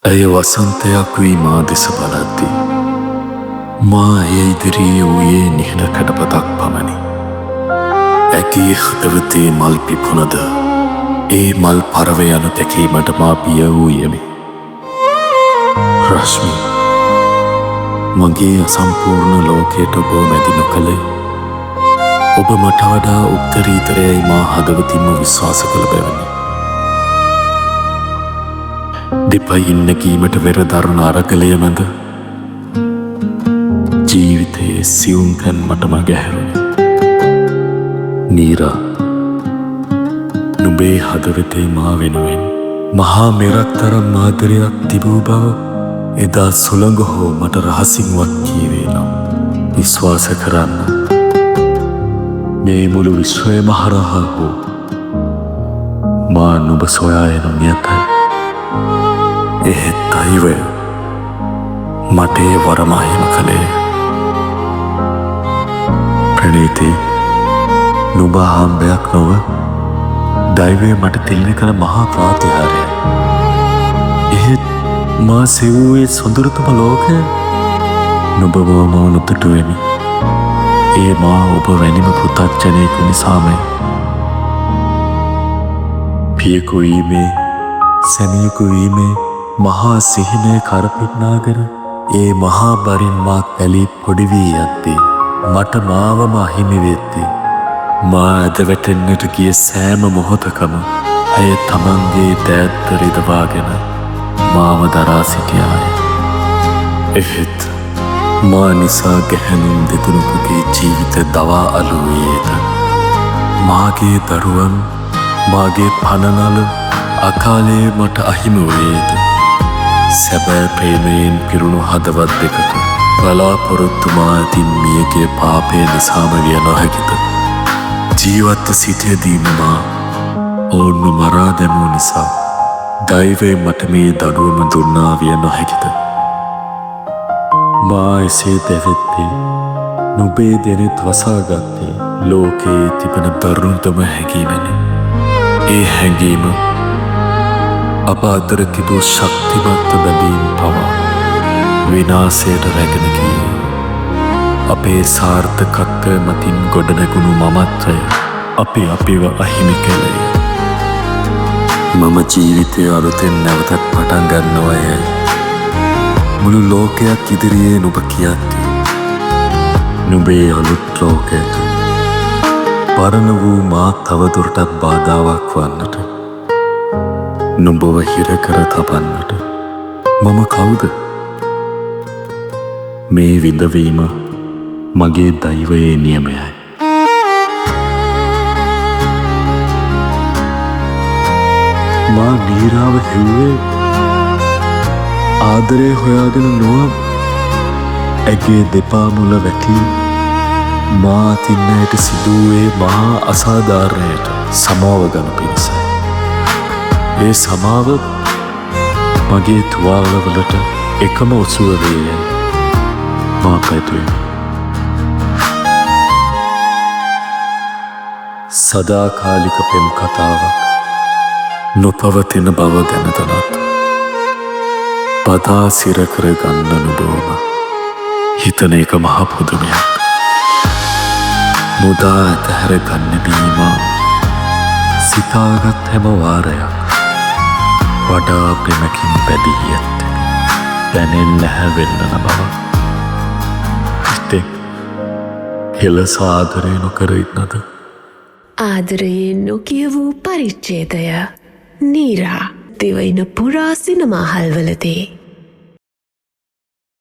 ඇය වසන්තයක් වී මා දෙස බලද්දී මා එය ඉදිරියේ වූයේ නිහඬ කැඩපතක් පමණි. ඇගේ හදවතේ මල් පිපුණද ඒ මල් පරව යනු දැකීමට මා බිය වූයෙමි. රශ්මි, මගේ අසම්පූර්ණ ලෝකයට ඔබ මැදි නොකළේ ඔබ මට වඩා උත්තරීතරයයි මා හදවතින්ම විශ්වාස කළ බැවිනි. දෙපයින් නැගීමට වෙරදරන අරගලය මැද ජීවිතයේ සියුම් තැන් මටම ගැහැරුණි. නීරා, නුඹේ හදවතේ මා වෙනුවෙන් මහා මෙරක් තරම් ආදරයක් තිබූ බව එදා සුළඟ හෝ මට රහසින්වත් කීවේ නම් විශ්වාස කරන්න. මේ මුළු විශ්වයම හරහා හෝ මා නුඹ සොයා එනු නියතයි. එහෙත් දෛවය මට ඒ වරම අහිමි කළේ. ප්‍රණීතී, නුඹ හම්බයක් නොව දෛවය මට තිළින කළ මහා ප්‍රාතිහාර්යය. එහෙත් මා සෙවූයේ සොඳුරුතම ලෝකය නුඹ බව මා නොදුටුවෙමි. ඒ මා ඔබ වැනිම පෘථග්ජනයෙකු නිසාමය. පියෙකු වීමේ, සැමියෙකු වීමේ මහා සිහිනය කරපින්නාගෙන ඒ මහා බරින් මා පැලී පොඩි වී යද්දී මට මාවම අහිමි වෙද්දී මා ඇද වැටෙන්නට ගිය සෑම මොහොතකම ඇය තමන්ගේ දෑත්ත රිදවාගෙන මාව දරා සිටියාය. එහෙත් මා නිසා ගැහැණුම් දෙතුනකගේ ජීවිත දවා අලුවේද මාගේ දරුවන්, මාගේ පනනල අකාලයේ මට අහිමි වේද සැබෑ ප්‍රේමයෙන් පිරුණු හදවත් දෙකක බලාපොරොත්තු මා ඇතින් මියගේ පාපය නිසාම විය නොහැකිද? ජීවත්ව සිටියදීම මා ඔවුන්ව මරා දැමූ නිසා දෛවය මට මේ දඩුවම දුන්නා විය නොහැකිද? මා එසේ දැවෙද්දී නුඹේ දෙනෙත් වසාගත්තේ ලෝකයේ තිබෙන දරුණුතම හැඟීමෙනි. ඒ හැඟීම අප අතර තිබූ ශක්තිමත් බැඳීම් පවා විනාශයට රැගෙන ගියේ. අපේ සාර්ථකත්වය මතින් ගොඩනැගුණු මමත්වය අපි අපිව අහිමි කළේ. මම ජීවිතය අලුතෙන් නැවතත් පටන් ගන්නවා යයි මුළු ලෝකයක් ඉදිරියේ නුඹ කියද්දී නුඹේ අලුත් ලෝකයට පරණ වූ මා තවදුරටත් බාධාවක් වන්නට, නුඹව හිර කර තබන්නට මම කවුද? මේ විඳවීම මගේ දෛවයේ නියමයයි. මා නීරාව හෙව්වේ ආදරය හොයාගෙන නොව ඇගේ දෙපා මුල වැටී මා අතින්නයට සිදුවේ මහා අසාධාරණයට සමාව ගන පිණිසයි. ඒ සමාව මගේ තුවාලවලට එකම ඔසුව වේයයි මා පැතුවෙමි. සදාකාලික පෙම් කතාවක් නොපවතින බව දැනතනත් පදා සිරකර ගන්න නුඹවම හිතන එක මහ පුදුමයක්. මුදා ඇතහැර ගන්නවීමා සිතාගත් හැම වාරයක් වඩා පෙමකින් පැදී ඇත්තේ දැනෙන් නැහැවෙන්නන බව. ඉතෙක් හෙළ සාදරය නොකර ඉන්නද? ආදරයෙන් නොකිය වූ පරිච්ඡේදය. නීරා, දෙවයින පුරා සිනමාහල්වලදී